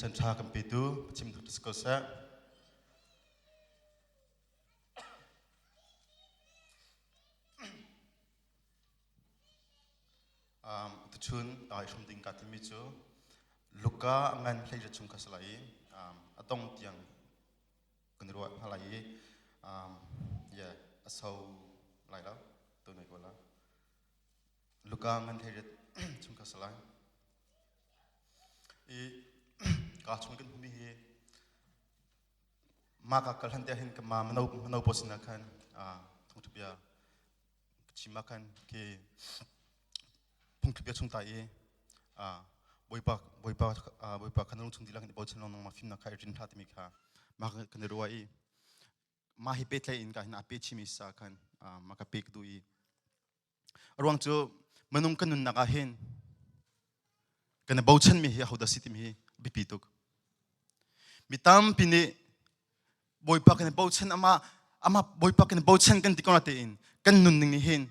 Chancha kampitu chim diskusa tuchun shum ting katimichu luka ngan hlei chung kaslai atong tiang kunruat halai ya asau lai la tu nei kola luka ngan hlei chung kaslai ka chung kan humi hi maka kalhan te hin kama manau posina khan thongtupia chimakan ke phungtupia chung tai boipa khanung chung dilang bo chenong nang ma film na khai rin thati mi kha ma kan ruai ma hi pe thlai in ka hin ape chimi sa khan maka pek dui arwang chu manung kanun naka hin kana bauchan mi hi hauda city mi hi bipituk mitam pini boipa kana bauchan ama boipa kana bauchan kan tikona te in kan nun ning hin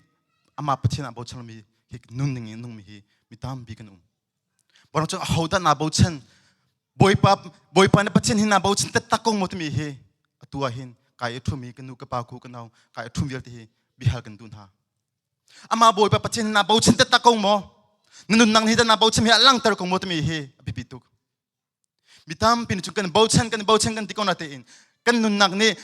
ama pachina bauchan mi hi nun ning nung mi hi mitam bi kan borang chu hauda na bauchan boipa na pachin hin na bauchan ta takong mot mi hi atua hin kai thumi kan nu ka pa ku kan nau kai thum vel ti bihal kan dun ha ama boipa pachin na bauchan ta takong mo nun nang hi na bauchan mi alang tar kong mot mi hi bipituk mitam pin chu kan bauchan kan tikona te in kan nun nak ni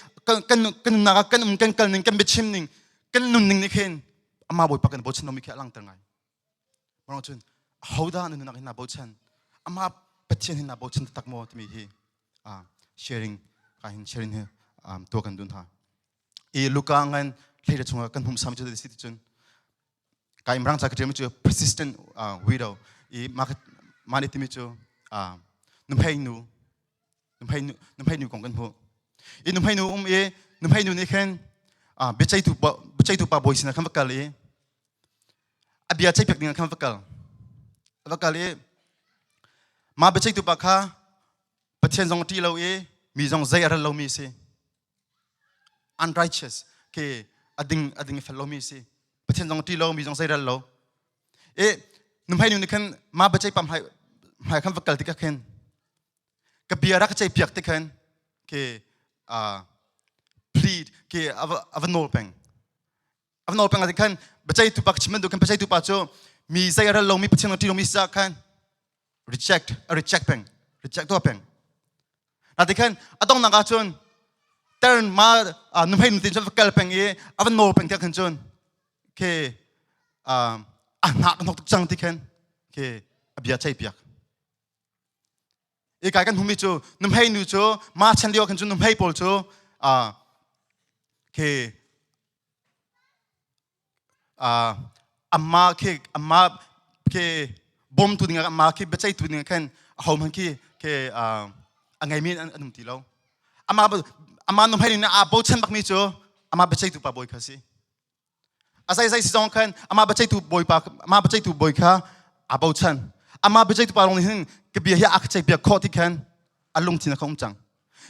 kan nak kan kan kal ning kan bechim ning kan nun ning ni khen ama boipa kan bauchan no mi kha alang tar ngai borang chun hauda nun nak na bauchan ama pachin hin na bauchan tak mo mi hi sharing he to kan dun ha e luka ngan leira chunga kan hum sam chu de sit chun kai imrang cha ka chu persistent widow e mani timi chu numpai nu kong kan hu e numpai nu ni khen bechai tu pa boys na kan vakal e abia chai pek ning kan vakal e ma bechai tu pa kha pathen jong ti lo e mi jong zai ar lo mi se unrighteous ke ading fel lo mi se pathen jong ti lo mi jong zai ar lo e numpai nu ni khen ma bechai pam hai kan vakal ti ka khen ka biara ka chai piak te khan ke plead ke avanol peng ati khan bachai tu pak chimen du kan bachai tu pa cho mi zai ara lo mi pacheng ti lo mi sa khan reject to peng ati khan atong na ka chon turn ma numhai nutin cho kal peng e avanol peng te khan chon ke nak nok chang ti khan ke abia chai piak e kai kan humi chu numhai nu chu ma chan dio kan chu numhai pol chu ke amma ke bom tu dinga amma ke bechai tu dinga kan hom han ke angai min anum ti lo amma numhai nu a bo chan bak mi chu amma bechai tu pa boy khasi asai si jong kan amma bechai tu boy kha a bo chan ama bechai tu pa long hin ke bia hi ak chai bia kho ti khan alung thina khom chang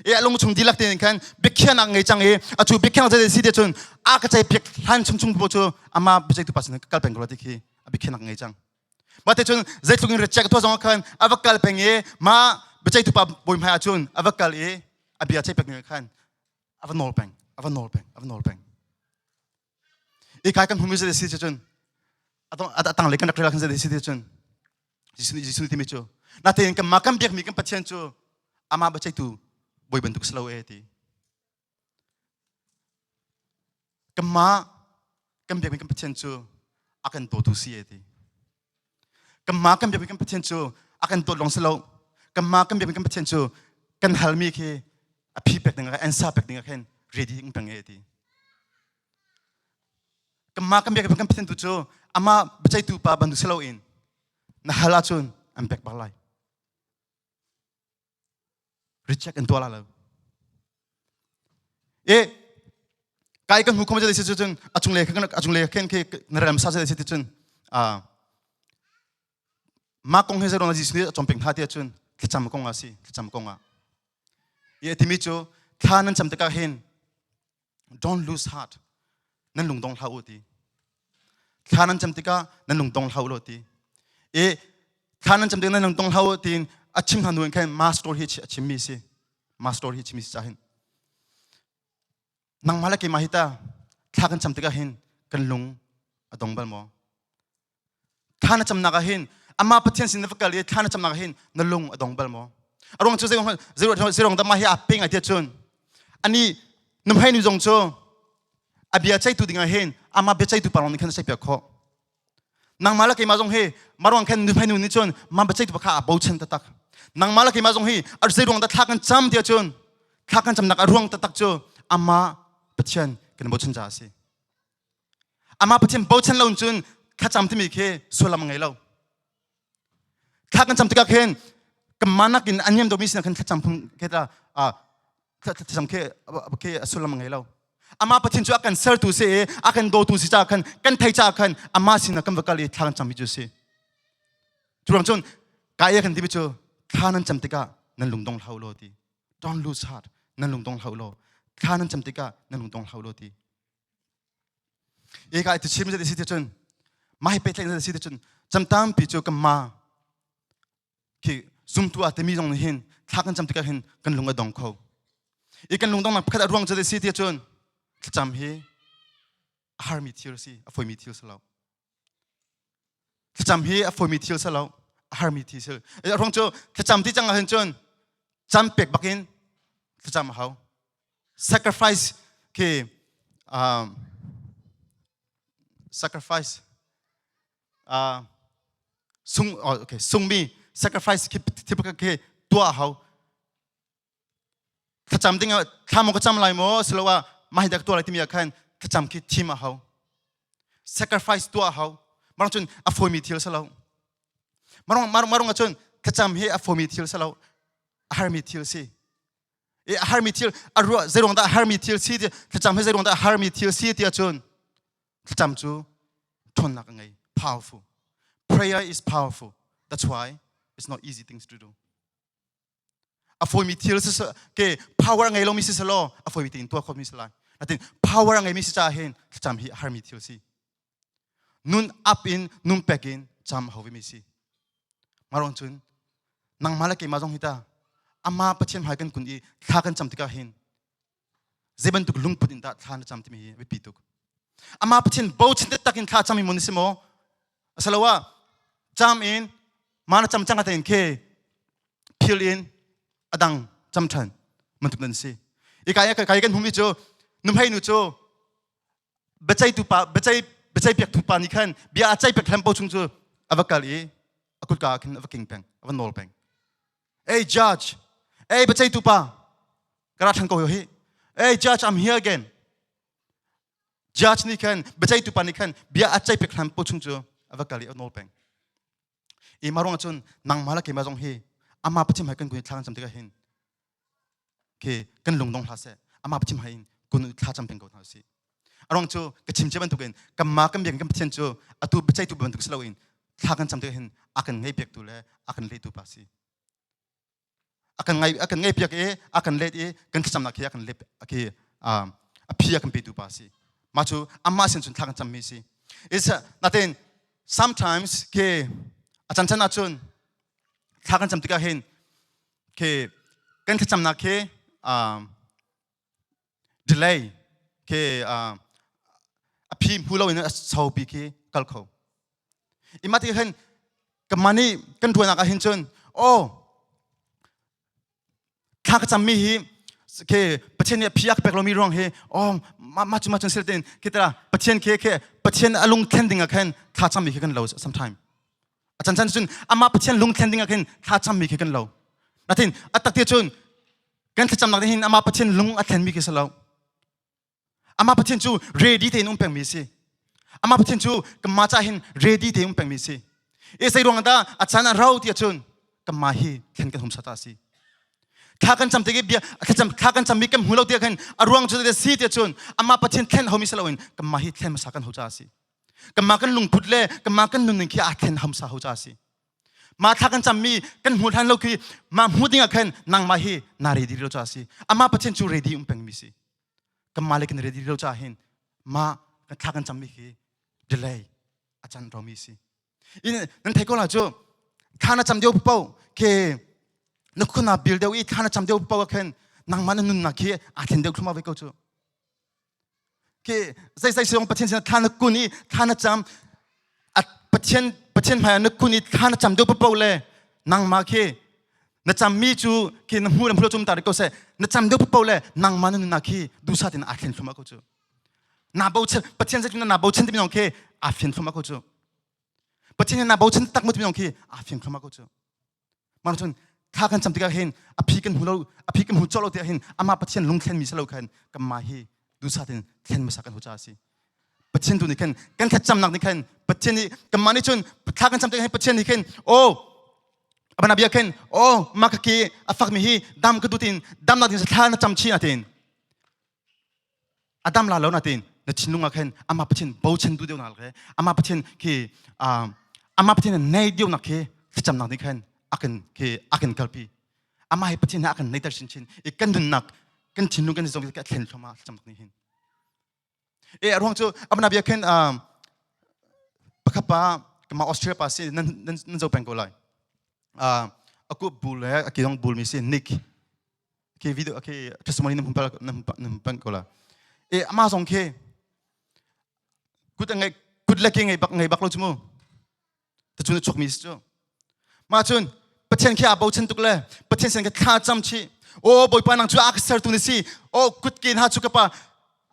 e alung chung dilak te khan bekhian ang ngai chang e achu bekhian ja si de chun ak chai pek han chung bo chu ama bechai tu pa sin kal peng ro ti khi bekhian ang ngai chang ma te chun zai tlungin rechak to jong khan avakal peng e ma bechai tu pa boim ha chun avakal e abia chai pek ngai khan avanol peng e kai kan humi se si chun atang le kan rak khan se si de chun Jisu ti mecho na te kan makam biak mi kan pathian chu ama bachai tu boy bentuk slow e ti kama kan biak mi kan pathian chu akan to tu si e ti kama kan biak mi kan pathian chu akan to long slow kama kan biak mi kan pathian chu kan halmi ke api pek ninga ansa pek ninga khen ready ing pang e ti kama kan biak mi kan pathian tu chu ama bachai tu pa bandu slow in na halachun am pek balai reject and tola lo e kai kan hukum ja desi chun achung le ken ke naram sa ja desi chun ma kong he zero na jisni chomping ha ti chun kicham kong a ye timi chu thanan cham ta ka hen don't lose heart nan lung dong hlau ti thanan cham ti ka nan lung dong hlau lo ti e thanan cham te nan tong hau tin ชิมทันดูแค่มาสโตร์ฮิชิมมีสิมาสโตร์ฮิชิมมีสิจ้าเห็นนังมาละกี่มาฮิตาถ้ากันจำติกาเห็นกันลุงอดงบัลโมท่านจำนักเห็นอามาพัฒน์สินฟักกะลีท่านจำนักเห็นนั่นลุงอดงบัลโมอารมณ์จู่เสียงดำมาเฮียอับปิ้งไอเดียชนอันนี้นุ่มให้นุ่งโจอาเบียใจตุดิ่งเห็นอามาเบียใจตุปารองนี่แค่ใช้เปียกคอนังมาละกี่มาจงเฮมารวงแค่นุ่มให้นุ่งนี่ชนมาเบียใจตุปะข้าบ่าวเชนตะตักนังมาละกี่มาจงเฮอาเสียงดำท่ากันจำเดียชนท่ากันจำนักอารมณ์ตะตักโจอามาพัฒน์กันบ่าวเชนจ้าสิอามาพัฒน์บ่าวเชนเราจนข้าจำที่มีแค่ส่วนละมังไงเราข้ากันจำติกาเห็นกับมานักกินอันยมโดมิสนะคันข้าจำแค่ละข้าจำแค่ส่วนละมังไงเราอามาพัฒน์จู่อากันเซอร์ตูเซ่อากันโดตูสิจ้ากันไทยจ้ากันอามาสินะกันวักกะลีข้ากันจำมิจูเซ่จุดจนกายกันที่มิจูข้านั้นจำติกานั่นลุงดงเท้าโลดี don't lose heart นั่นลุงดงเท้าโลข้านั้นจำติกานั่นลุงดงเท้าโลดีเอกายตุชิมจะได้สิทธิ์จนมาให้เป็ดเล่นจะสิทธิ์จนจำตามปีจูกับมาคือซุ่มตัวแต่มีตรงนี้เห็นถ้ากันจำติกาเห็นกันลุงอดงเขาอีกันลุงดงนับขัดรวงจะได้สิทธิ์จนจำเฮฮาร์มิทิลสิอฟอยมิทิลสลาวจำเฮอฟอยมิทิลสลาวฮาร์มิทิลรวงจูจำที่จังเห็นจนจำเป็กบักอินจำเขา sacrifice คือ sacrifice ซุงมี sacrifice ที่พวกเขาตัวเขาถ้าจำดิ้งข้ามก็จำอะไรมั้งสรุปว่าไม่ได้ตัวอะไรที่มีอาการถ้าจำคิดทีมเขา sacrifice ตัวเขามาลองจนอฟอยมีทิลสลาวมาลองจนถ้าจำให้อฟอยมีทิลสลาวฮาร์มิทิลสิฮาร์มิทิลอรัวเจรองได้ฮาร์มิทิลสิถ้าจำให้เจรองได้ฮาร์มิทิลสิที่จนถ้าจำจูทนนักไง powerful prayer is powerful that's why it's not easy things to do a foi mi thil se ke power ngai lo mi se lo a foi mi tin to kho mi se lai atin power ngai mi se cha hen cham hi har mi thil si nun up in nun back in cham ho mi si marong chun nang mala ke ma jong hita ama pachem hai kan kun i tha kan cham tika hen zeban tuk lung put in da than cham ti mi wi pi tuk ama pachem bo chin takin tha cham mi mon si mo asalawa cham in mana cham chang atin ke fill inอดังจำทันมันถูกนั่นสิอีกการกันหุ่มวิจูนุ่มให้หนูจูเบใจตุปาเบใจเปียกตุปานี่ขันเบียใจเปียกแคมป์ปูชงจูอวกาลีอคุลกาขันอวกิงแปงอวันโนลแปงเอ้ย judge เอ้ยเบใจตุปากระทั่งก็เฮ้ยเอ้ย judge I'm here again judge นี่ขันเบใจตุปานี่ขันเบียใจเปียกแคมป์ปูชงจูอวกาลีอวันโนลแปงอีมารงจุนนางมาละเกมาจงเฮอามาปชิมให้กันกุนทางจำติกาเห็นคือกันลงดงทัศน์อามาปชิมให้กุนทางจำเป็นกุนทัศน์อารมณ์จูกชิมเจ็บบันทุกเองกันมากันเบียงกันเพียงจูอาตูไปใจตูบันทุกสลาวินทางกันจำติกาเห็นอากันไงเปียกตูเล่อากันเล่ตูภาษีอากันไงเปียกอากันเล่กันจำนักอากันเล่คือพี่อากันไปตูภาษีมาจูอามาเส้นจุนทางกันจำมีสิ is nothing sometimes คืออาจารย์ชนะจุนถ้ากันจำติกาเห็นคือกันจำนักคือdelay คือพี่ผู้เล่าอินชาวปีคือกัลเขาอีมาที่เห็นกับมันนี่กันทัวนักเห็นจนโอ้ถ้ากันจำมีฮีคือประเทศเนี่ยพี่อยากไปเรามีร้องเฮโอ้มาจุเสร็จเองคือแต่ละประเทศคือประเทศอารมณ์แข็งดิ่งกันถ้าจำมีคือกันเรา sometimeอาจารย์จุนอามาประเทศลุงแทนดิ้งกันถ้าจำมีกันเรานั่นเองอัตติจุนกันถ้าจำนักเห็นอามาประเทศลุงอัตแทนมีกันเราอามาประเทศจู ready เทนุ่มแปงมีสิอามาประเทศจูกัมมาจ่าเห็น ready เทนุ่มแปงมีสิเอใส่รวงกันอาจารย์เราที่จุนกัมมาฮีแทนกันหุ่มสัตย์สิถ้ากันจำติกเบียถ้ากันจำมีกันหุ่นเราที่กันอารวงจุดเดซีที่จุนอามาประเทศแทนเขามีสลาวินกัมมาฮีแทนมาสักกันหุ่นจ่าสิกันมากันลุงพุดเล่กันมากันนุ่นขี้อาเทนหำสาหูจ้าสิมาถ้ากันจำมีกันหูทันเราคือมาหูดิ้งกันนางมาฮีนารีดีเราจ้าสิอามาประเทศจูเรดีเป็งมีสิกันมาเล็กนเรดีเราจ้าเห็นมาถ้ากันจำมีคือเดลัยอาจารย์เรามีสินั่นเทก็ล่ะจูข้าน่าจำเดียวเป้าคือ นึกคุณน่ะบิลเดียวอีท่านจำเดียวเปล่ากันนางมันนุ่นนักเขียอาเทนเดียวขึ้นมาไว้ก็จู่ใส่ส่งประเทศท่านนึกคุณอีท่านจำประเทศพายนึกคุณอีท่านจำเดียวเปล่าเลยนางมาเขียนจำมีจู่เขียนหูน้ำพลุจุ่มตาริโกเซ่นจำเดียวเปล่าเลยนางมันนุ่นนักเขียดูซาตินอาเทนขึ้นมาก็จู่นาบ่าวเชประเทศจะจุนนาบ่าวเชที่มีน้องเขียอาเฟียนขึ้นมาก็จู่ประเทศนาบ่าวเชตักมุดมีน้องเขียอาเฟียนขึ้นมาก็จู่มันจนถ้ากันจำติกาเห็นอภิกันหูเราอภิกันหูเจ้าเราติกาเห็นอามาประเทศลุงเทนมีสโลกันกับมาฮีดูซาตินเทนมาสักกันหัวใจสิประเทศตัวนี้กันแค่จำหนักนี่กันประเทศนี้กับมานี่จนถ้ากันจำติกาเห็นประเทศนี้กันโอ้อับนาบีกันโอ้มาคกีอัฟักมีฮีดำกระดูตินดำนาตินสถานจำชีนาตินอดัมลาแล้วนาตินนชินลุงกันอามาประเทศบ่าวเชนดูเดียวนักเลยอามาประเทศที่อามาประเทศในเดียวนักเลยจำหนักนี่กันakan kalpi ama hi patin akan naiter chin ikan dun nak kan chinlu kan zong ka thlen thoma chamnak ni hin arong chu abna bia ken pakapa kama Australia pa si nan zo peng ko lai aku bul ya akidong bul mi si nick ke video ke testimony nam pang ko la ama zong ke good looking ngai bak lo chumo ta chun chok mi chuมาจนประเทศแค่อาบ่าวเชนตุกเลยประเทศเซนก็ข้าจำชีโอ้บ่อยปานังจูอากาศตุนิสีโอ้กุดกินหาจุกปะ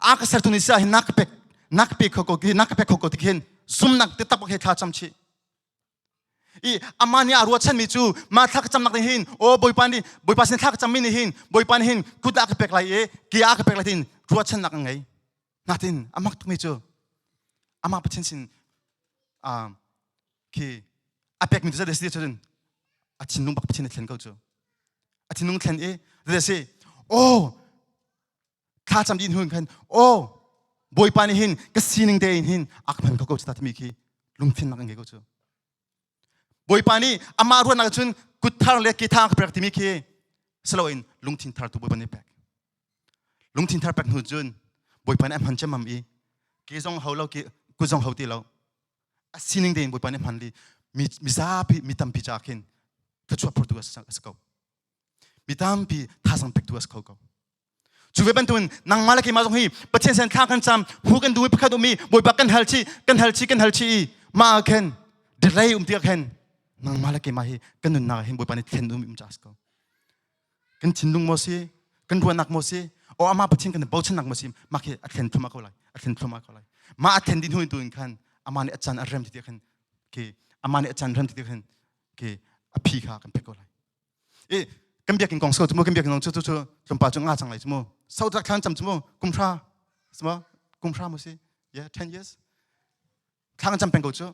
อากาศตุนิสีหินนักเป็กเขาก็กินนักเป็กเขาก็ติกินซุ่มนักติดตับก็ข้าจำชีอีอามานี่อารัวเชนมีจูมาทักจำนักหินโอ้บ่อยปาเซนทักจำมินหินบ่อยปานหินกุดอากาศเป็กไรกี่อากาศเป็กไรหินรัวเชนนักไงนักหินอามักตุกมีจูอามาประเทศเซนกี่อาเป็กมีตัวเด็ดจริงอาทิตย์นุ่งบักประเทศในเทนก็จู่อาทิตย์นุ่งเทนเดี๋ยวสิโอ้ข้าจำดินหุ่นกันโอ้บอยปานี่หินก็ซีนึงเดียหินอักพันเขาก็จะตัดมีขี้ลุงเทนนักเงี้ยก็จู่บอยปานี่อามารู้นักจุนกุดทางเล็กกี่ทางเปรกที่มีขี้สโลอินลุงทินทาร์ตัวบอยปานี่แปกลุงทินทาร์แปกหุ่นจุนบอยปานี่มันจะมั่มอีกี่จงเขาเรากี่กุจงเขาตีเราซีนึงเดียบอยปานี่มันลีมีซาบีมีตัมปีจากหินก็ช่วยพูดตัวสกาวมีตามปีท่าสังเป็กตัวสกาวช่วยเป็นตัวนางมาเลกีมาตรงนี้ประเทศเซนข้ากันจำหูกันดูพิฆาตมีบอยปักกันฮัลชีมาเข็นเดรัยเตียเข็นนางมาเลกีมาฮีกันนุนนาเห็นบอยปันเข็นจัสกาวกันชินลุงโมซีกันรัวนักโมซีโอ้อามาประเทศกันบ่าวชนักโมซีมาเข็นอัดเข็นทุ่มมาเขาเลยมาอัดเข็นดินหุ่นตัวกันอามาเนี่ยอาจารย์อาเรมที่เดียกันอามาเนี่ยอาจารย์เรมที่เดียกันอภิขากันเป็กก็เลยกันเบียกินกองสกุลจมูกกันเบียกินกองจู่จมป่าจงอาจังเลยจมูกสาวจักรขันจำจมูกกุมพระสมกุมพระมั้งสิ10 years ข้างจำเป็นก็จู่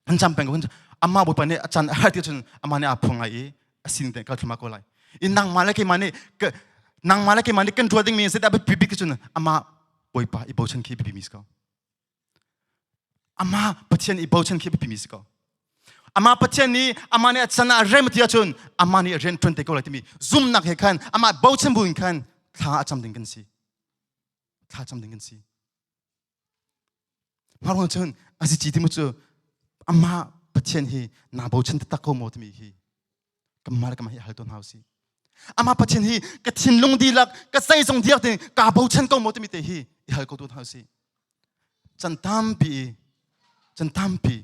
มันจำเป็นก็อามาบุปผาเนี่ยอาจารย์อะไรที่จนอามาเนี่ยอาพงไอ้สิ่งเด็กก็ทำมาก็เลยนางมาเลกีมันนี่กันทัวร์ดิ้งมีเสร็จแล้วไปบิกจนอามาบุปผาอีโบชันคีบิมิสก็อามาปัจจัยอีโบชันคีบิมิสก็อามาประเทศนี้อามาเนี่ยฉันเริ่มที่จะชนอามาเนี่ยเรียน20ก็เลยที่มีซุ่มนักเหตุการณ์อามาบ่าวเชนบุญกันข้าจำดึงกันสิมาลองชนอาศัยจิตมุจอามาประเทศนี้น่าบ่าวเชนตะโกโมที่มีฮีกัมมาเลกัมฮีฮัลตอนเฮาสิอามาประเทศนี้ก็ทิ้งลงดีลักก็ใส่ส่งเดียกถึงกับบ่าวเชนก็โมที่มีแต่ฮีฮัลก็ตัวเฮาสิจันทามปี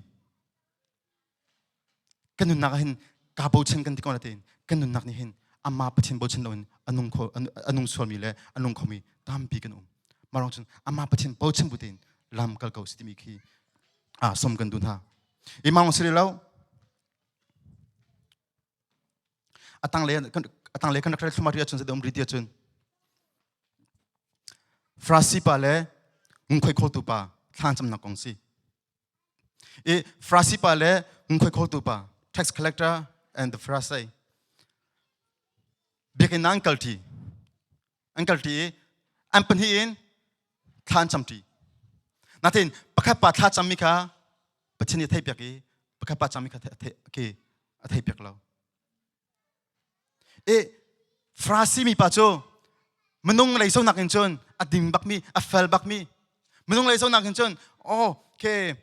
กันนุนนักเห็นกาบเชนกันที่ก่อนนั่นกันนุนนักนี่เห็นอามาประเทศบเชนเราอันนุ่งสวมีเลยอันนุ่งขมีตามปีกันมาลองชนอามาประเทศบเชนบุตรลำกัลเก่าสิมีขี้สมกันดุนฮะอีมาลองสิแล้วตั้งเลยกันนักเรียนสมัยเรียนจนเสด็จอมริดีจนฟราสิปาเลยงุ่งค่อยโคตุปาท่านจำนักกองสิฟราสิปาเลยงุ่งค่อยโคตุปาtax collector and the Pharisee. Begin uncle T. Ampani in Tan Chamti. Nothing, Pakapa Tachamika, but in the Tapaki, Pakapa Chamika a Tapaklo. Frasi mi pacho, Manung Laison Nakinchon, a dim back me, a fell back me. Manung Laison Nakinchon, okay.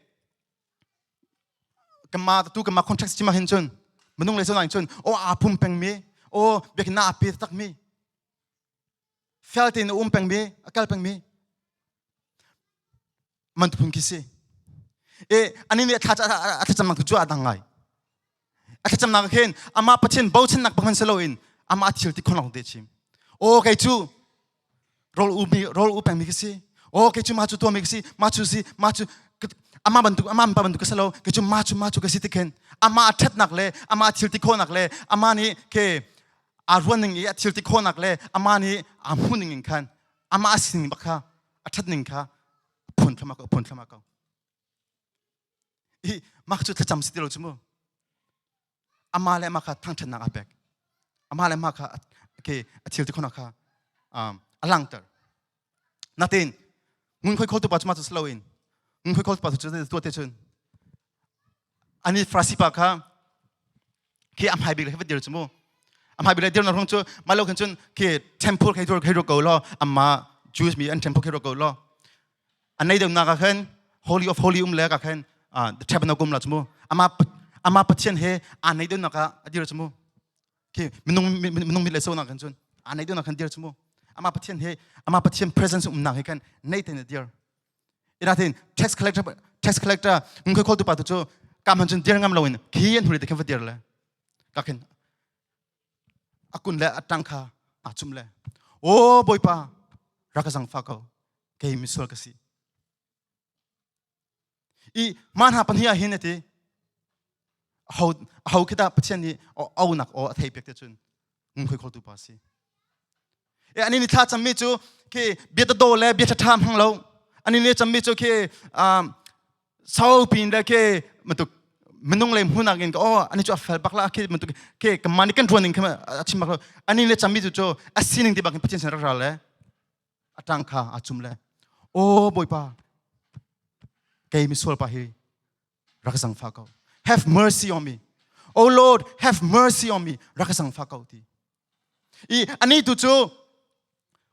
Kama tu kama contract cima henchon menung leso nang chon o apum peng me โอ้เบียกหน้าปีตักมีเฟลตินเป็งมีอากาศเป็งมีมันตุ่มกิสิอันนี้เนี่ยถ้าจำนักจุดอะไรถ้าจำนักเห็นอามาประเทศบ่าวเช่นนักบังคับเซโลอินอามาทิลที่คนเราเดชิมโอ้ใครจูโรลอุเป็งมีกิสิโอ้ใครจูมาจูตัวมีกิสิมาจูสิมาจูอามาบันทุกเซโลใครจูมาจูกิสิที่เห็นอามาทัดนักเลยอามาทิลที่คนนักเลยอามานี่เคอารวนหนึ่งอีทิลที่คนนักเลยอามานี่อามุนหนึ่งขันอามาสิ่งบักค่ะทัดหนึ่งค่ะพ้นทำมาเก่าอีมักจุดจำสิ่งที่เราจมูกอามาเลยมักทั้งชนะอาเบกอามาเลยมักเคทิลที่คนนักอลังเตอร์นั่นเองมึงค่อยเข้าตัวปัจจุบันตัวสโลวินมึงค่อยเข้าตัวปัจจุบันตัวเตชนอันนี้ฟราสิปะค่ะคืออามาไฮบิลให้เดียวจมูกอามาไฮบิลเดียวนั่งจนมาเล่ากันจนคือเทมเพลให้ตัวเก่าล้ออามาจูสมีอันเทมเพลให้ตัวเก่าล้ออันนี้เดี๋ยวนักกัน Holy of Holyเลยกัน the tabernacle ละจมูกอามาประเทศเฮอันนี้เดี๋ยวนักเดียวจมูกคือมันมีเลเซอร์นักกันจนอันนี้เดี๋ยวนักเดียวจมูกอามาประเทศเฮอามาประเทศ presence นักให้กันนี่เท่านั้นเดียวอีนั่นเอง tax collector มึงเคยเข้าตัวปัจจุบันการมันจนเดียร์งามเราอินขี้ยันหุ่นเด็กแค่เดียร์เลยกันอากุนเลยตั้งค่าอาจุมเลยโอ้บอยป้ารักสังฟ้าเขาเกี่ยมิสวลกสิอีมันหาปัญหาเห็นไหมที่เขาคิดว่าประเทศนี้เอาหนักเอาไทยเปียกเตจุนมึงเคยเข้าตัวปัสสิอันนี้นิทานจำไม่จู่คือเบียดโดเลยเบียดทำของเราอันนี้เนี่ยจำไม่จู่คือสาวปีนเลยคือมันต้องเลยหุ่นนักเองก็อันนี้จู่เฟลบักละคือกับมันนี่กันทวนหนึ่งคือชิมบักละอันนี้เนี่ยจำไม่จู่สิ่งหนึ่งที่บักประเทศเซนทรัลเลยตั้งค่าอาจุมเลยโอ้บอยป้าเกี่ยมิสวลป้าฮีรักสังฟ้าเขา Have mercy on me Oh Lord have mercy on me รักสังฟ้าเขาทีอันนี้จู่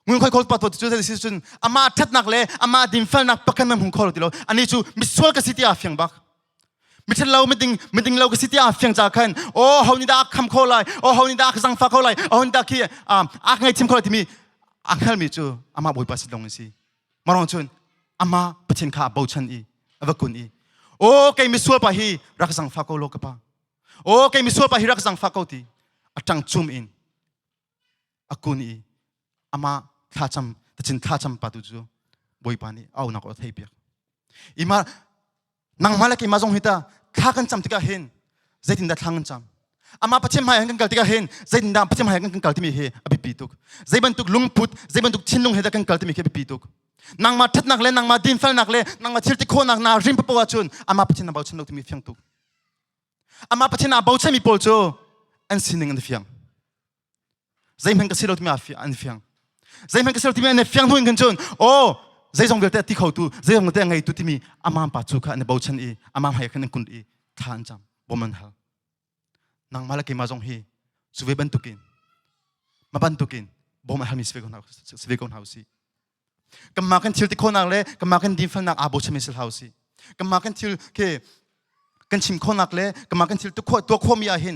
มึงค่อยๆปัดตัวจู่จะสิจุนอามาทัดนักเลยอามาดินฟันนักปักกันมันหุ่นคอร์ติโลอันนี้จู่มิสวลกับสิทธิอาเฟียงบักมิฉันเราไม่ดึงเรากับสิทธิอาเฟียงจากกันโอ้เขานี่ด่าคำโคไลโอ้เขานี่ด่าสังฟ้าโคไลโอ้เขานี่ด่าขี้อาไงทิมโคไลที่มีอาเฮลมีจู่อามาบอยปัสสิลงนี่สิมาลองจุนอามาประชินข้าบ่าวชันอวกุนโอ้ใครมิสวลปะฮีรักสังฟ้าเขาโลกปะโอ้ใครมิสวลปะฮีรักสังฟ้าเขาทีจังจุมอินอกุนอามาท่าจำแต่จินท่าจำปะตุจูบอยปานีเอาหนักเอาไทยเปียกมานังมาเลกิมาจงหิตาท่ากันจำติกาเห็นใจดินดาทางกันจำอามาประเทศมาอย่างกันกัลติกาเห็นใจดินดาประเทศมาอย่างกันกัลติมีเฮอภิปีตุกใจบรรทุกลุงพุทธใจบรรทุกชินลุงเฮดกันกัลติมีเฮอภิปีตุกนางมาทัดนักเลยนางมาดินฟันนักเลยนางมาทิลติโคนักนาริมปะปวาจุนอามาประเทศนาบ่าวชันเราที่มีเฟียงตุกอามาประเทศนาบ่าวชันมีโพลโจอันสินึงอันเฟียงใจมันก็สิเราที่มีอันเฟียงใจมันก็สิเราที่มีอันเฟียงหุ่นกันจุนโอ้ใจทรงเกิดแต่ที่เขาตูใจทรงเกิดแต่ไงตุที่มีอามาปัจจุบันในบ่าวชันอามาให้กันคุณทานจำบ่มันหานางมาละกิมาจงฮีสุเวบันตุกินมาบันตุกินบ่มันหามีสเวกอนเฮาสิกำมากันทิลที่คนนักเลยกำมากันดินฟันนักอาบุชมิสเฮาสิกำมากันทิลเคกันชิมคนนักเลยกำมากันทิลตัวโคมีอาเห็น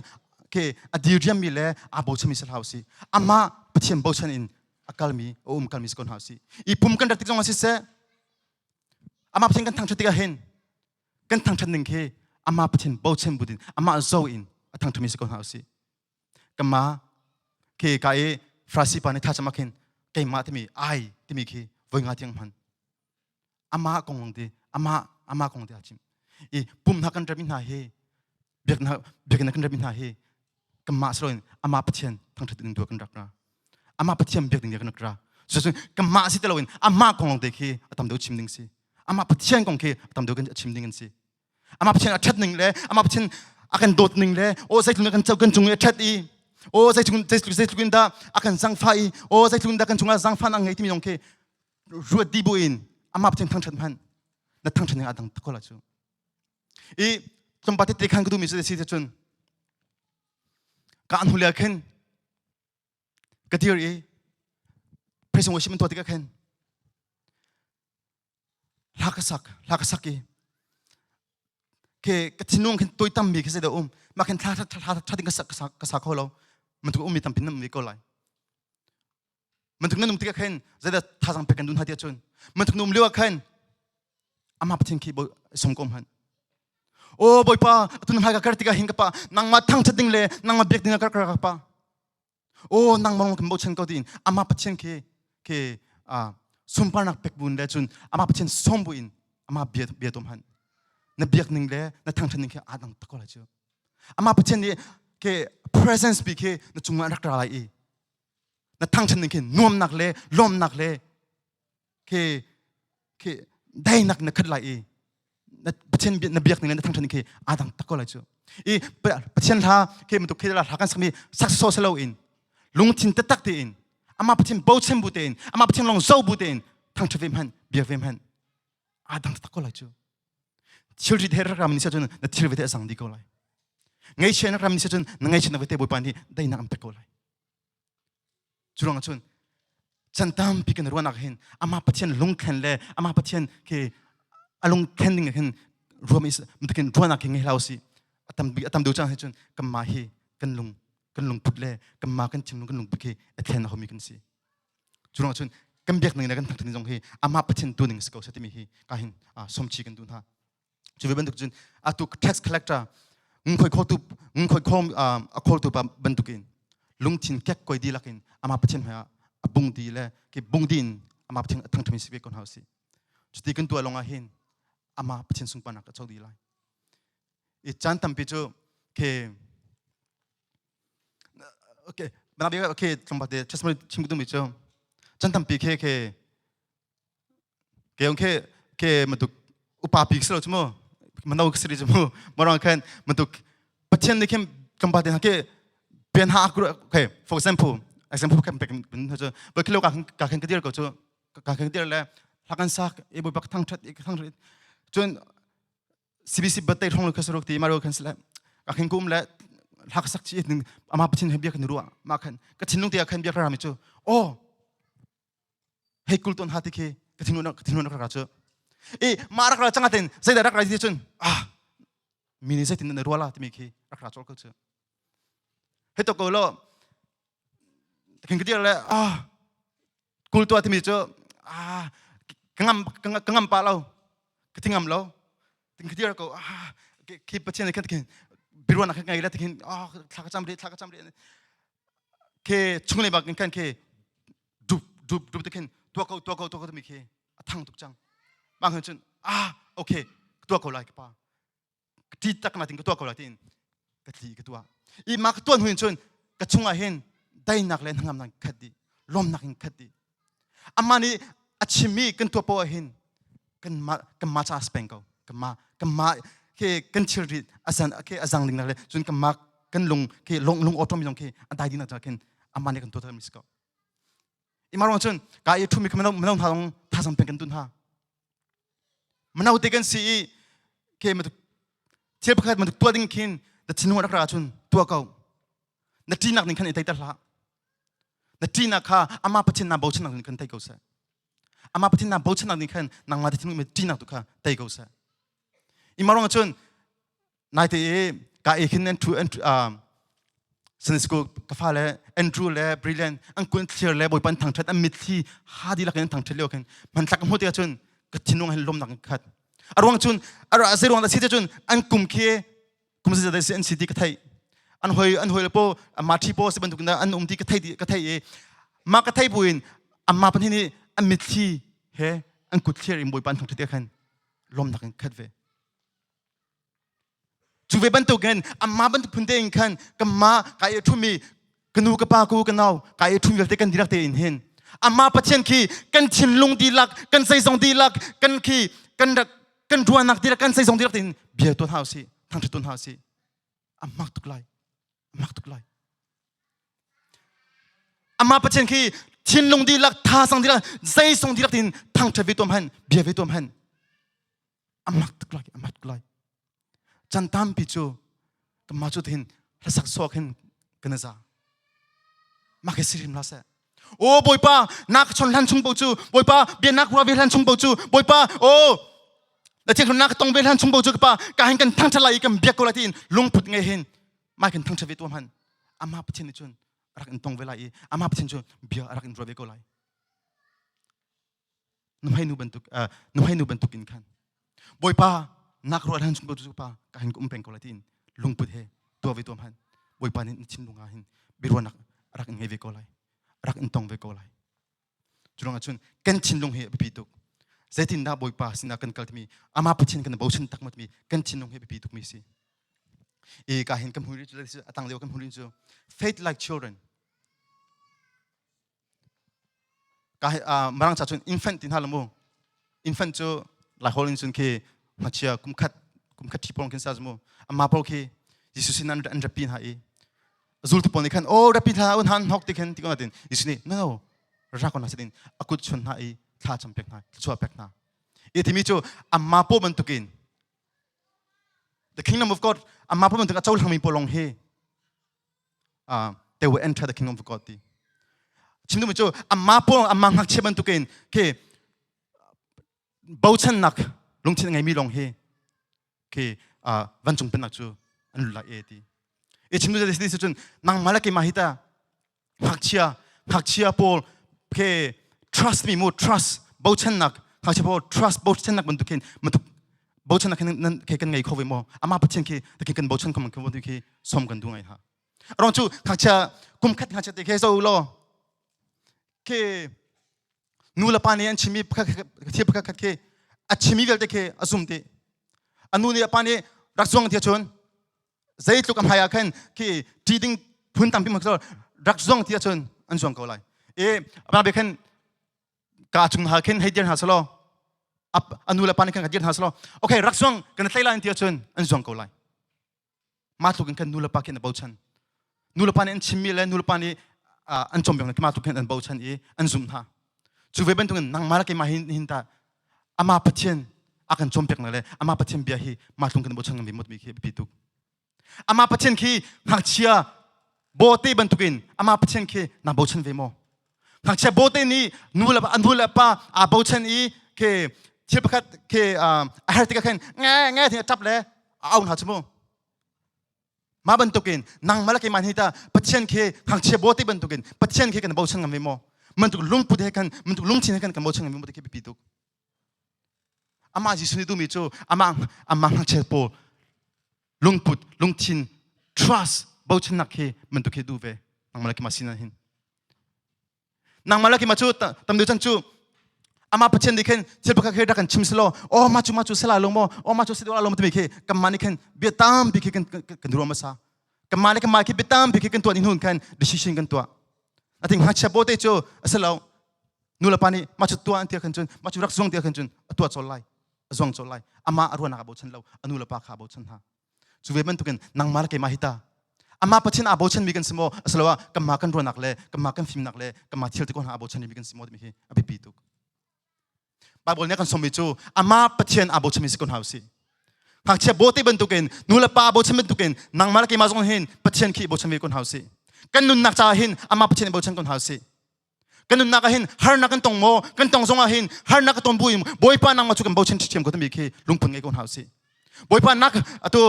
เคอดีเรียมมีเลยอาบุชมิสเฮาสิอามาประเทศบุชันอินอากาลมีกัลมิสคนเฮาสิอีปุ่มกันรัติจงอาศิเสอามาประเทศกันทางชติกาเห็นกันทางชนหนึ่งเคอามาประเทศบุชันบุดินอามาโซอินทางทมิสคนเฮาสิกำมาเคกายฟราสิปานิท่าจะมาเห็นเกมาที่มีไอที่มีเควันงาที่ยังมันอามาคงดีอามาคงดีอาจิมปุ่มนักกันจะบินหาเฮเบียกนักกันจะบินหาเฮกำมาสโลนอามาประเทศทางทัดดึงตัวกันรักนะอามาประเทศเบียกดึงเดียกันรักนะส่วนกำมาสิตะโลนอามาคงดีเคตามเดียวชิมดึงสิอามาประเทศคงเคตามเดียวกันชิมดึงกันสิอามาประเทศชัดหนึ่งเลยอามาประเทศอากันโดดหนึ่งเลยโอ้ใส่ถุงกันเจ้ากันจุงชัดโอ้ใส่ถุงกันดาอากันสังไฟโอ้ใส่ถุงดากันจุงสังไฟนั่งไงที่มีองเครวดดีบุอินอามาเป็นทางฉันพันนั่นทางฉันยังอาดังตะโกนละจูจำปาติเตคันก็ดูมิสเดสิเตจุนการหุ่นเลี้ยขึ้นกระเทียร์เพรสวชิมันตัวติกาขึ้นลากสักเคกระทินุ่งขึ้นตัวตั้มมีขึ้นเสด็จมาขึ้นท่าติกาสักเขาเรา มันถูกมีทำพินน้ำมีก็ไหลมันถูกนั่นนุ่มที่แค่จะได้ท่าสังเปกันดุนหาเดียจนมันถูกนุ่มเลี้ยวแค่อามาปะเทนคีบสมกมหันโอ้บอยป้าตุนหากระติกาหิงกับป้านางมาทั้งชัดดิ้งเลยนางมาเบียกดิ้งกับกระป้าโอ้นางมองกันบ่เชนก็ดินอามาปะเทนเคสมปานักเป็กบุญเลยจนอามาปะเทนสมบุญอามาเบียตมหันนเบียกดิ้งเลยนทั้งชัดดิ้งเคอาดังตะโกนเลยจ้ะอามาปะเทนนี่เค presence บีเคนจุงมารักอะไรนทั้งชัดดิ้งเคนวมนักเลยล้มนักเลยเคได้นักขัดไหลนประเทศนเบียกนี่นทั้งชนิดเคอาดังตะโกนเลยจ้ะประเทศท่าเคมันตุกเคละหากันสักมีสักโซเซลอินลุงทินตะตักตีอินอามาประเทศโบเชมบูตีอินอามาประเทศลองโซบูตีอินทั้งชวิมหันเบียกวิมหันอาดังตะโกนเลยจ้ะชิลจิตเฮรักรามินิสจนนทิลวิเตสังดีโกเลยไงเชนรักรามินิสจนไงเชนวิเตบุปปันที่ได้นักอัมตะโกเลยจุลองชนฉันตามพิกันรัวนักเห็นอามาประเทศลุงเข็นเลยอามาประเทศเคอารมณ์แค่ดิ้งเห็นรวมอิสมันตะกินรัวนักเห็นให้เราสิอาตมดูจังให้จนกัมมาฮีกันลุงพุดเล่กัมมากันชิมลุงกันลุงพุดเคเอเทนเขามีกันสิจุดนั้นจนกัมเบียกหนึ่งนะกันทั้งที่จงฮีอามาประเทศตัวหนึ่งสกัดเสติมีฮีก็เห็นสมชีกันดูท่าจุดเว้นตุกจนตุก tax collector คอยคอยคอลตุบันตุกินลุงทินแก๊กคอยดีลักินอามาประเทศเฮียบุงดีเล่queบุงดินอามาประเทศทั้งที่มีสิบเอ็ดคนเฮาสิจุดที่กันตัวลงอาเห็นอามาประเทศสุงปานักก็โชคดีเลยอีจันทำพิจูเคโอเคมันเอาไปโอเคคำพูดเดียวชั่วโมงชิมกุตุมิจูจันทำพิเคองเคมันตุกอุปาปิกสโลชั่วโมงมันเอาสิริชั่วโมงมันรองกันมันตุกประเทศนี้เข้มคำพูดเดียวเคเป็นหากุโอเค for example kanเป็นเจ้าบางทีเราการแข่งกันเดียวก็เจ้าการแข่งกันเดียวแล้วหลักการสักบุบักทั้งชัดทั้งจนCBC บัตรท้องลูกสรุปที่มาเราคันสละการแข่งกุมแล้วหลักสักชีวิตหนึ่งอามาเป็นให้เบียกันรัวมาคันก็ทิ้งลงที่อาคันเบียกรามิจูโอ้ให้กุลต้นหาติเคก็ทิ้งลงนักราจูมารักราจังหัดเองใส่แต่รักราที่จนมีนิสัยที่นั่นรัวละที่มีเครักราจูก็เจ้าให้ตัวกูโลแข่งกันเดียวเลยกูตัวที่มีเจ้ากังงำปลาเราก็ทิ้งงำเราทิ้งกันเดียวก็คิดประเทศไหนกันทิ้งบิรวนักไงแล้วทิ้งทักจำเรียเคช่วงนี้บางกันเคดูทิ้งตัวเขาที่มีเคทั้งทุกจังบางคนจนโอเคตัวเขาไล่กับป้าที่ตักมาทิ้งตัวเขาไล่ทิ้งก็ที่ก็ตัวอีมากตัวหุ่นจนก็ช่วงอาเห็นได้นักเล่นทั้งนั้นขัดดีล้มนักขัดดีอามานี่อาชิมีกันตัวโปะเห็นกันมาจากสเปนเขากันมากันเชื่อริอาจังลิงนักเล่นจนกันมากันลงออโตมิลงอันใดดีนักจากอามานี่กันตัวเธอมิสก์อีมาลองจนกายทุ่มมีกันมันต้องท่าสัมเพกันตุนฮะมันเอาเด็กกันสิมันเทียบกันมันตัวดิ้งกินแต่ชินหัวรักราจุนตัวเขานัดจีนักนี่ขันไอไตตลานัดจีนักค่ะอามาประเทศนาโบชนักนี่ขันไตเขาเสอามาประเทศนาโบชนักนี่ขันนางมาที่นู่นจีนักตุค่ะไตเขาเสอีมาลองจนนายที่กายขึ้นนั่นทูสนิทกูกาฟ้าเลยแอนดรูเลยบริเลนอันกุนเชียร์เลยบอยปันทางชัดอันมิดที่หาดีลักนั้นทางชัดเลี้ยวกันมันสักหัวเดียวจนก็ทิ้งลงให้ลมนักขัดอารมณ์จนอารมณ์เสียรวงแต่สิ่งจนอันกุมเคียกุมสิ่งแต่สิ่งสิ่งที่กระไทยอันหอยเลยพอมาที่พอสิบันทุกนั้นอันที่กระไทยมากระไทยบุญอันมาเป็นที่นี่อันมิดที่เฮอันกุดเชียร์อิมบอยปันทางชัดเดียวกันลมนักขัดเวจูเวบันตุกันอามาบันตุพุนเตอินขันกัมมากายทุ่มีกันนูกับปากูกันเอากายทุ่มีเวลเตกันดีรักเตอินเห็นอามาปัจเจนคีกันชินลงดีลักกันใส่ซองดีลักกันคีกันรัวนักดีลักกันใส่ซองดีลักเตอินเบียร์ตัวเท้าสิทางตัวเท้าสิอามาตุกไลอามาปัจเจนคีชินลงดีลักท่าซองดีลักใส่ซองดีลักเตอินทางทวีตัวมันเบียร์ตัวมันอามาตุกไลจันทามพิจูก็มาจุดเห็นรักษาสวกเห็นกันนะจ๊ะมาแค่สิ่งนั้นแหละโอ้บอยป้านักชนลันชงปูจูบอยป้าเบียนักรัวเบียลันชงปูจูบอยป้าโอ้แล้วที่คนนักต้องเบียลันชงปูจูกับป้าการเห็นกันทั้งทลายกันเบียกกุลาทีนลงพุดไงเห็นมากันทั้งชีวิตตัวมันอามาประเทศนี้จน arak intong velai ama pachen jo bia arak in drove ko lai numhai nu bentuk in kan boy pa nakro alhan chung tu pa kahin ko umpeng ko latin lungput he to ve tom han boy pa ni chim lunga hin birwanak arak in ve ko lai arak intong ve ko lai chulong achun kan chin lung he bituk zaitin da boy pa sina kan kaltmi ama pachen kan bauchen takmat mi kan chin lung he bituk mi si e kahin kam huri chu atang leo kam huri chu faith like children marang chachun infant tin halamu infant chu la holin chun ke machia kumkhat thipong kin sajmu amma pol ke jisusin an rapin ha e zulti pon khan o rapin ha un han hok ti khan ti ko tin isni no ra kon hasin akut chun ha e tha champek na chua pek na e timi chu amma po man tukin the kingdom of God amma po man tuka chaul hami polong he they will enter the kingdom of God ti chimdu chu amma po amma ngak cheban tukin ke bauchan nak lungchin ngai mi long he ke vanchung pen nak chu an la e ti e chimdu de dis chun nang malaki mahita hakchia pol ke trust me more trust bauchan nak hakchia pol trust bauchan nak ban tukin matuk bauchan nak nan ke kan ngai khowe mo ama pachen ke takin kan bauchan kam kan du ke som kan du ngai ha rong chu hakchia kumkhat hakchia te ke so lo ke nula pani an chimi thiep kha khat ke achimi vel te ke asumte anu ni pani rakzong thia chon zai tluk am haya khan ke tiding phun tam pi mak rakzong thia chon an jong ko lai e ama be khan ka chung ha khen heidir ha salo ap anula pani khan hadir ha salo okay rakzong kan tlaila an thia chon an jong ko lai ma tluk kan nula pa ken bauchan nula pani an chimi le nula pani an chombyong ke ma tluk kan an bauchan e an zum ha chu ve ben tung nang mara ke ma hin ta ama pachen akan chompek na le ama pachen bia hi ma tung kan bauchan mi mot mi ke pituk ama pachen ki hakchia bote ban tukin ama pachen ke na bauchan ve mo hakchia bote ni nula pa a bauchan i ke chilpakat ke ahar tika khan nge thi tap le aun ha chmo ma ban tukin nang mala ke man hita pachen ke hakchia bote ban tukin pachen ke kan bauchan ngam ve mo mantuk lungput he kan mantuk lungchin he kan bauchan ngam ve mo ke pituk ama jisuni du mi chu ama hakchia po lungput lungchin trust bauchan nak he mantuk he du ve nang mala ke masina hin nang mala ke machu tam du chan chu ama pachen dikhen chilpaka khe dakan chimslo o machu sala longmo o machu sidwa longmo tmi khe kamani khen betam bi khe kan ro masa kamani ke ma khe betam bi khe kan to ni hun kan decision kan to I think hacha bote chu asalo nula pani machu tua antia kan chun machu rak zong tia kan chun atua cholai zong cholai ama arwana ka bochan lo anula pa kha bochan ha chu ve man tuken nang mar ke mahita ama pachin abochan mi kan simo asalawa kamma kan ro nak le kamma kan film nak le kamma thil te kon abochan mi kan simo mi he abi pituk Bible ne kan somi chu ama pachin abochan mi sikon hausi hakche bote ban tuken nula pa abochan mi tuken nang mar ke ma zong hin pachin ki bochan mi kon hausi kan nun nak cha hin ama pachin bochan kon hausi kan nun nak hin har nak kan tong mo kan tong zonga hin har nak ton bui boy pa nang ma chu kan bochan chichem ko mi ke lungpung ngai kon hausi boy pa nak atu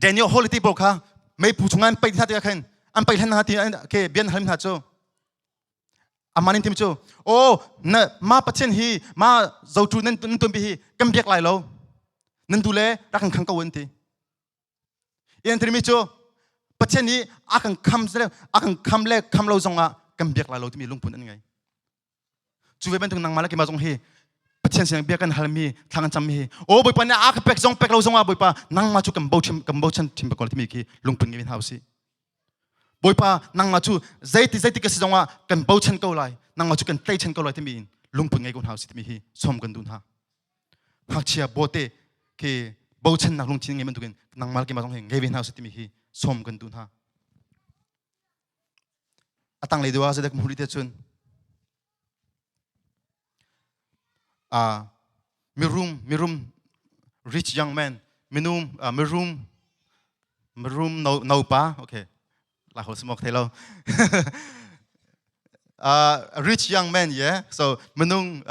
Daniel holiday bokha mấy phụ chúng anh bay đi theo khen anh bay lên thì anh cái biến hình hạt cho anh mang tin cho ô nè mà bắt chân hi mà dầu chú nên tuân bị hi cầm biếc lại lâu nên tu lẽ ra khăng khăng câu vấn thì yên thì mi cho bắt chân hi akan khăm lâu xong à cầm biếc lại lâu thì mi lung phun anh ngay chú về bên tùng năng mà là cái mà xong hi bắt chân sang biếc kan halmi thang cham hi ô boi pa na ak pek lâu xong à boi pa nang ma chu cầm bau chân thim bakol thì mi ki lung phun ngin hausi boi pa nang ma chu zai ti cái xong à cầm bau chân câu lại nang ma chu cần tay chân câu lại thì mi lung phun ngai kon hausi thì mi hi som kan dun ha hak chia bote ke bau chân nak lung chin ngai man tuken nang mal ke ma xong hi ngai vin hausi thì mi hi som kan dun ha atang le dewa zadak muri te chun mirum rich young man mirum no pa okay la hol smok thelo rich young man yeah so mirum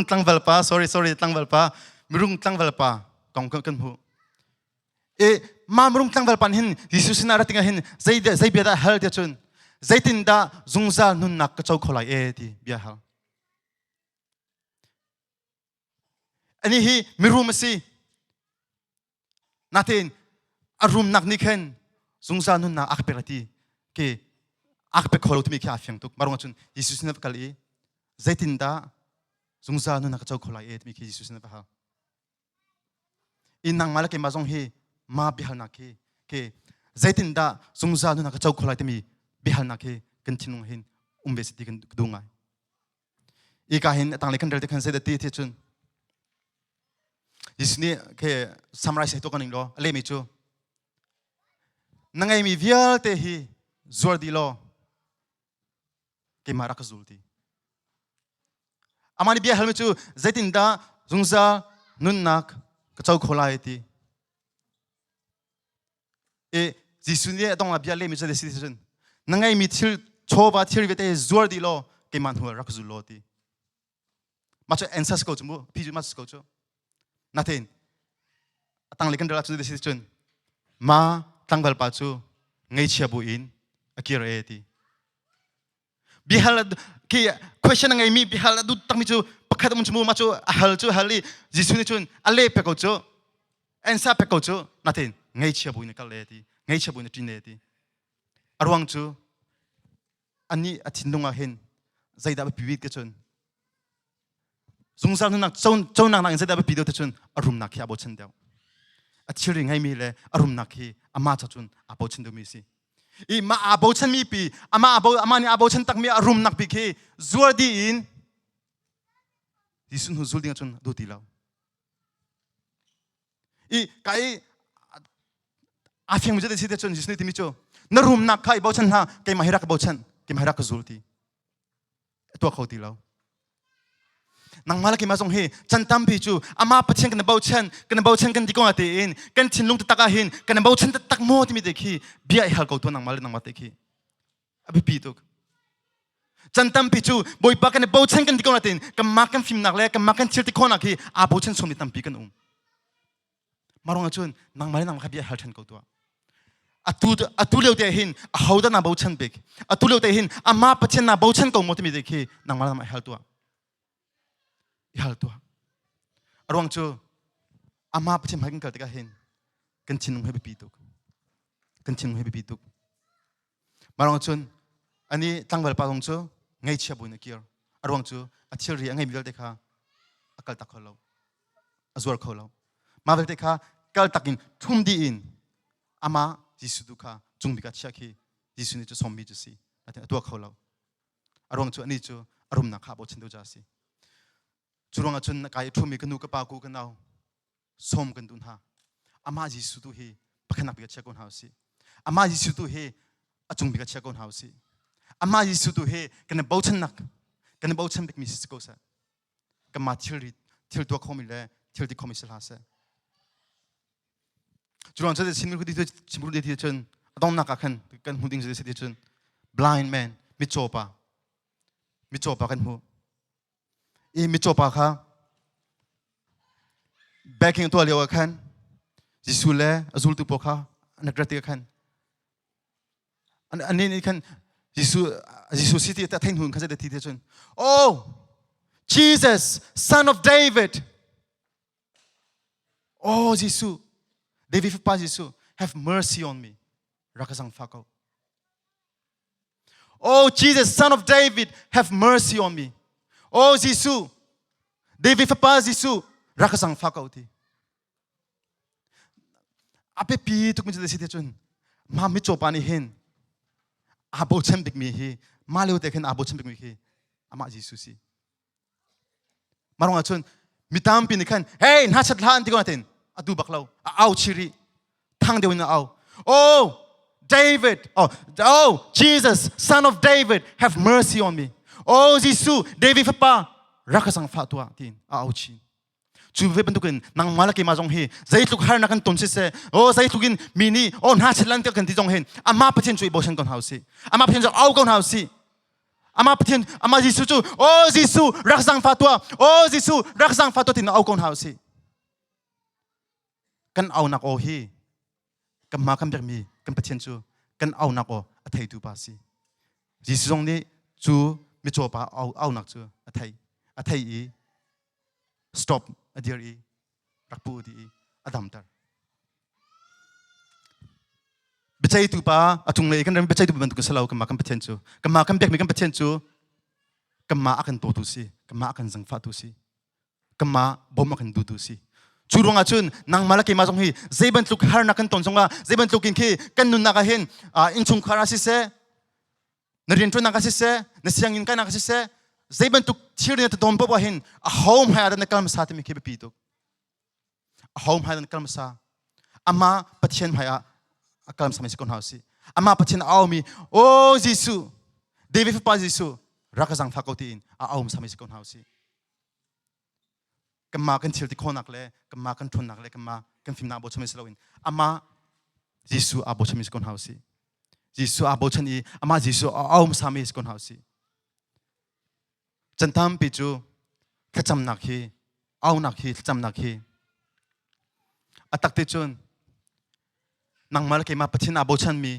tlang valpa sorry tlang valpa mirum tlang valpa kong kan hu ma mrung tlang val pan hin Jesus na ratinga hin zai bia da hal te chun zai tin da zungza nun nak ka chau kholai ti bia hal ani hi mirum si natin arum nak ni khen zungza nun na akperati ke akpe kholo tumi kha fyang tuk marung chun Jesus na kali zai tin da zungza nun nak chau kholai tumi ki Jesus na ha inang malake mazong hi ma bihal na ke zaitin da zungza nu na ka chau kholai temi bihal na ke continue hin umbesiti kan dunga I ka hin tang le kan del te kan se de ti chun isni ke summarize to kan lo le mi chu nangai mi vial te hi zor di lo ke mara ka zulti amani bihal mi chu zaitin da zungza nun nak ka chau kholai ti 지수니에 동아 비알레 미저 데시전 나가이 미칠 초바 틸베테 조르디로 게만후 라크줄로티 마초 엔사스 코츠 뭐 피주 마스 코츠 나텐 땅 레컨 들라 추데 데시전 마 땅발 파추 ngai akiraeti bihal ki question ngai mi bihal du tak mi chu pakhat mun chu machu hal chu hali jisuni chun ale pe ko chu ensa pe ko chu natin ngai chia buin ka leti ngai chia buin tineti arwang chu ani athinunga hen zaida ba piwit ke chun zungsa nak chon nak zaida ba pido te chun arum nak ya bo chen deu achiri ngai mi le arum nak hi ama cha chun abo chen du mi si I ma abo chen mi pi ama ni abo chen tak mi arum nak pi ke zuar di in disun hu zul ding chun do ti lao I kai afeng mu je de si de chun jisni ti mi cho na rum nak khai bo chen ha ke ma hirak bo chen ke ma hirak ka zul ti to khau ti lao nang malaki masong he chantam pi chu ama pachen kan bau chen kan dikong atin kan chinlung ta taka hin kan bau chen ta tak mo ti mi dekhi bia hal ko to nang mal nang mate ki abi pi tok chantam pi chu boi pa kan bau chen kan dikong atin kan makan film nak le kan makan chil ti khona ki a bau chen som ni tam pi kan marong achun nang mal nang bia hal chen ko to atu leu te hin a hauda na bau chen bek atu leu te hin ama pachen na bau chen ko mo ti mi dekhi nang mal nang hal to hal tua arwang chu ama pachim hakin kal teka hin kan chinung he bipituk marong chun ani tangwal pa rong chu ngai chia boina kier arwang chu achil ri angai midal tekha akal tak kholo azwar kholo ma vel tekha kal takin thum di in ama jisu dukha chungbika chia ki jisu ni chu sombi chu si ate atua kholo arwang chu ani chu arum na kha bo chindu ja si Jurong achun kai thumi kanu ka pa ku kanau som kan dun ha ama jisu tu he pakhanak bi cha kon hausi ama jisu tu he achung bi ka cha kon hausi ama jisu tu he kan bauchan nak kan bauchan bik misis ko sa ka ma thil to khomile thil di khomisal ha sa Jurong cha de sinmur di chimur de chun adong nak kan huding se de chun blind man michopa kan hu I michopa kha backing to aliwa khan jisule azul tu pokha nakrati khan ani khan jisu city ta thain hun kha de thi chun oh Jesus son of David oh jisu David pa jisu have mercy on me rakasang fakau oh Jesus son of David have mercy on me Oh Jisu, David Papa Jisu, rakasang fakauti. Ape pi tuk menjadi situ chun, mami coba ni hen, abo cembik mihi, malu teken abo cembik mihi, ama Jisu si. Marong achun, mitam pi ni kan, hey nasat lahan tigo natin, adu baklau, au chiri, tang dewi na au. Oh David, oh Jesus, son of David, have mercy on me. Oh Jisu, David Papa, rakasang fatwa tin auchi. Juve bentukin nang malaki mazong he, zaitluk har nakan tonsi se, oh zaitlukin mini, oh nachilan kan tijong hen, ama patin chui bosan kon hausi, ama patin au kon hausi, ama Jisu chu, oh Jisu, rakasang fatwa, oh Jisu, rakasang fatwa tin au kon hausi. Kan au nak oh he, กันมากันแบบมีกันประเทศจูกันเอานักอไทยดูภาษีจีสงนี้จูไม่จบเอานักจูอไทยอี stop อเดียร์อีรักปูดีอดัมตาเบจัยตูป้าอทุงเลยกันเรื่องเบจัยตูเป็นตุกสลาวกันมากันประเทศจูกันมากันแบบมีกันประเทศจูกันมาอากันโตตุสีกันมาอากันสังฟาตุสีกันมาบ่มอากันดูตุสีจูรงอาจุนนางมาลกิมาจงฮีเจ็บันตุกฮาร์นักกันตนจงว่าเจ็บันตุกินคีกันนุนนักเห็นอินชุงคาราซิเซนเรียนจนนักซิเซนเสียงอินกันนักซิเซเจ็บันตุกชีรินตตนปะวะเห็นอาฮอมให้อาดันนักกลมสาธิมิคีเปปีตุกอาฮอมให้อาดันนักกลมสาอามาปฏิเชนให้อากัลมสามิสกุนฮาวซีอามาปฏิเชนเอามีโอ้ยิสุเดวิดฟปายิสุรักจังฟักเอาตีนเอามสามิสกุนฮาวซีกันมากันเชิลที่โคนักเลยกันมากันทุนนักเลยกันมากันฟิมนาโบชมิสลาวินอามายิสุอาโบชมิสกุนฮาวซียิสุอาโบชันอีอามายิสุเอามสามิสกุนฮาวซีจันทามปิจูถ้าจำนักฮีเอานักฮีถ้าจำนักฮีอัตักติจุนนางมาลกิมาปฏิเชนอาโบชันมี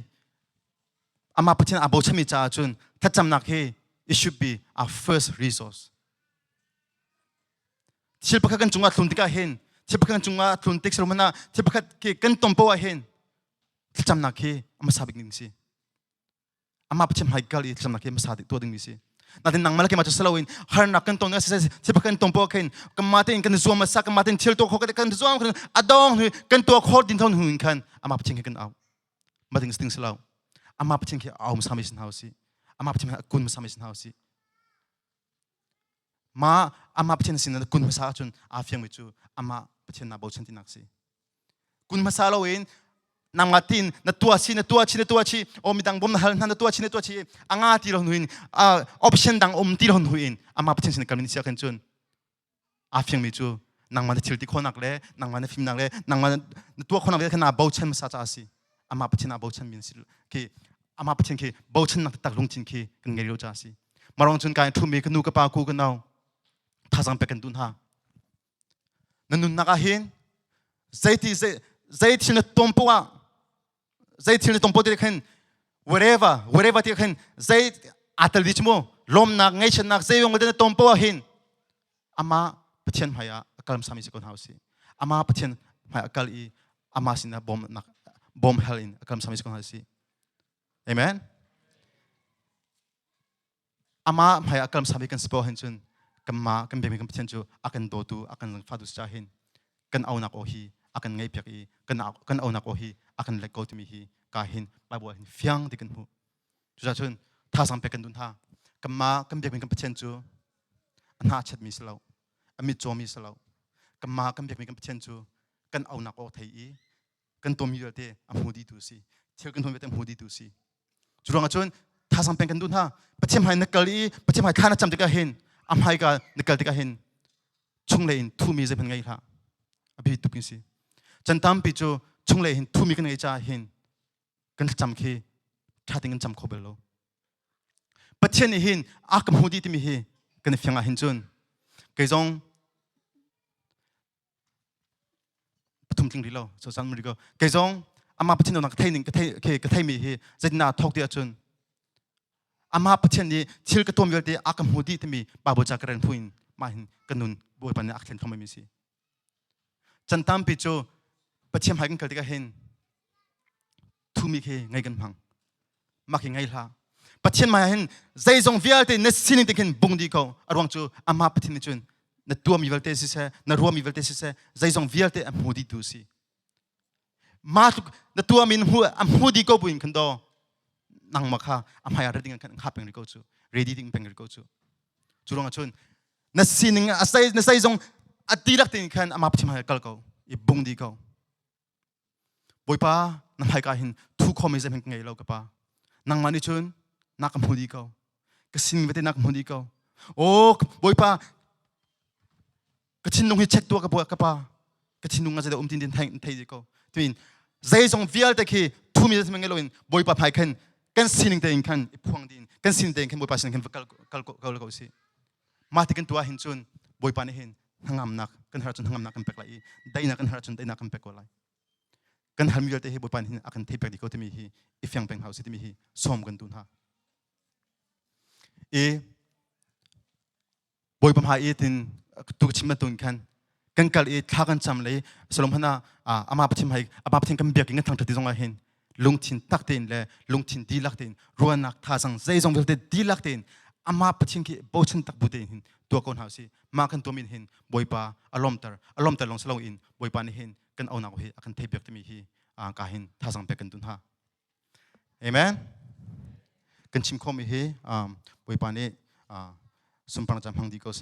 อามาปฏิเชนอาโบชันมีจ้าจุนถ้าจำนักฮี it should be our first resourceที่ประกันจุงอาทุนติกาเห็นที่ประกันจุงอาทุนติกสรุปนะที่ประกันกันตอมโปอาเห็นที่จำนักฮีอามาสาบิกนิ่งสิอามาปฏิเชนไฮกัลที่จำนักฮีมาสาบิกตัวดิ่งสินั่นนางมาลกิมาจะสลาวินฮาร์นักกันตอนนี้ที่ประกันตอมโปอาเห็นกันมาตินกันซัวมาสักกันมาตินเชิลตัวเขากันซัวมากันอดองกันตัวโคตรดินทนหุ่นกันอามาปฏิเชนกันเอามาตินสติงสลาวอามาปฏิเชนเอามาสามิสินฮาวซีอามาปฏิเชนกุนมาสามิสินฮาวซีมาอามาปฏิเชนสินนั้นกุนมาสาจุนอาฟิยงมิจูอามาปฏิเชนนาโบชันตินักซีกุนมาสาลาวินนางมาตินนัตัวชีโอมิดังบอมนันตัวชีอ่างาตีเราหนุนออปชั่นดังตีเราหนุนอามาปฏิเชนการมินิเซียกันจุนอาฟิยงมิจูนางมาในทิลติโคนักเล่นางมาในฟิมนักเล่นางมาในตัวโคนักเล่ขนาดโบชันมาสาจ้าซีอามาปฏิเชนนาโบชันมินิสิคีอามาปฏิเชนคีโบชันนักตักลงจินคีกันเกลียวจ้าซีมาลองจุนการทุ่มมีกันนูกับปากูกันเอาท่าสังเป็กันดุนฮานั่นนุนนักเห็นใจที่นตอมปัวใจที่นตอมปัวที่เห็น wherever ที่เห็นใจอัตลิจโมลมนักไงฉันนักใจยงมันจะตอมปัวเห็นอามาปฏิเชนหายอาการสามีสิคนเฮาสิอามาปฏิเชนหายอาการอีอามาสินะบอมเฮลินอาการสามีสิคนเฮาสิเอเมนอามาหายอาการสามีกันสปอร์เห็นจุนกันมากันเบมีกันเป็นจูอากันโดตูอากันฟาดุสจ้าเห็นกันเอานักโอฮีอากันไงเปียกอีกันเอานักโอฮีอากันเล็กโกติมีฮีกาเห็นไปบัวเห็นฟียงดิกันหูจุดจ้าจุนท่าสังเปกันดุนท่ากันมากันเบมีกันเป็นจูอันน่าชัดมีสลาวอันมีโจมีสลาวกันมากันเบมีกันเป็นจูกันเอานักโอไทยอีกันตัวมีเยอะเตะอันหูดีดูสิเที่ยวกันตัวมีเตะหูดีดูสิจุดจ้าจุนท่าสังเปกันดุนท่าประเทศไทยนักกะลีประเทศไทยข้านักจำติกาเห็นอามาก็นึกถึงก็เห็นช่วงเลยทุ่มมีจะเป็นไงล่ะอภิตุกินสิจันทร์ปีจูช่วงเลยทุ่มมีกันไงจ้าเห็นกันจำคีถ้าถึงกันจำขบเบลประเทศนี้เห็นอากมหูดีที่มีเห็นกันฟังเห็นจนเกี่ยงปฐุมจริงหรือเปล่าสุสานมันดีก็เกี่ยงอามาประเทศนั้นก็ไทยหนึ่งก็ไทยมีเห็นจะน่าทอกเดียจนอามาประเทศนี้ทิลกตัวมีอะไรอากมหูดีที่มีบาบูจากการพูดมาเห็นกันนุนบุยปันนี้อักเข็นทำไมมีสิจันทร์ปีโจประเทศไทยกันเกิดกันเห็นทุ่มีแค่ไงกันพังมาแค่ไงล่ะประเทศมาเห็นใจทรงวิญญาณในสิ่งที่เห็นบุงดีเขาอารมณ์จูอามาประเทศนี้จุนในตัวมีอะไรสิเสในรัวมีอะไรสิเสใจทรงวิญญาณอันหูดีดูสิมาทุกในตัวมีหัวอันหูดีก็บุญกันดอนางมาค่ะอามาอยากเรียนกันข้าเป็นริโกจูเรดี้ดิ้งเป็นริโกจูจุลงจุนในสิ่งนี้ในใจทรงอดีตที่กันอามาประเทศมาเกลเขาอีบุงดีเขาบ่อยป้านางให้กันเห็นทุกคนมีใจเป็นไงเรากับป้านางมานี่จุนนักมุดีเขาก็สิ่งเวทีนักมุดีเขาโอ้บ่อยป้าก็ชินนุ่งให้เช็คตัวกับบัวกับป้าก็ชินนุ่งอาจจะอุ้มดินแทงไทยเขาทวินใจทรงวิญญาณแต่คือทุกมีใจเป็นไงเราเห็นบ่อยป้าพายกันกันสิ่งเดียวกันพวงดินกันสิ่งเดียวกันบ่อยป้าสิ่งกันเขาสิมาที่กันตัวเห็นจุนบ่อยป้านี่เห็นทั้งอำนักกันหาจุนทั้งอำนักกันเป็กไหลได้นักกันหาจุนได้นักกันเป็กไหล กันหันมีเตะบอยปานหินอากันเทปดีเขาที่มีฮีอีฟยังเป็นเฮาสิที่มีฮีซ้อมกันตุนฮะบอยปามหาอีตินตุกชิมตุนกันกัลอีท่ากันจำเลยสลมพนาอามาปฏิมาให้อามาปฏิกันเบียกินทางทัดที่ตรงนั้นลุงทินตักเตินเลยลุงทินดีลักเตินรัวนักท่าสังใจจงเวลเตดีลักเตินอามาปฏิกิโบชันตักบุเตินตัวคนหาสิมากันตัวมินหินบอยปาอารมณ์แต่ลงสลงอินบอยปานี่หินกันเอาหนักหิอากันเทปเบียกที่มีฮีกาหินท่าสังเปกันตุนฮะเอเมนกันชิมคอมีฮีบอยปานี่สุนปรจำพังดีก็เส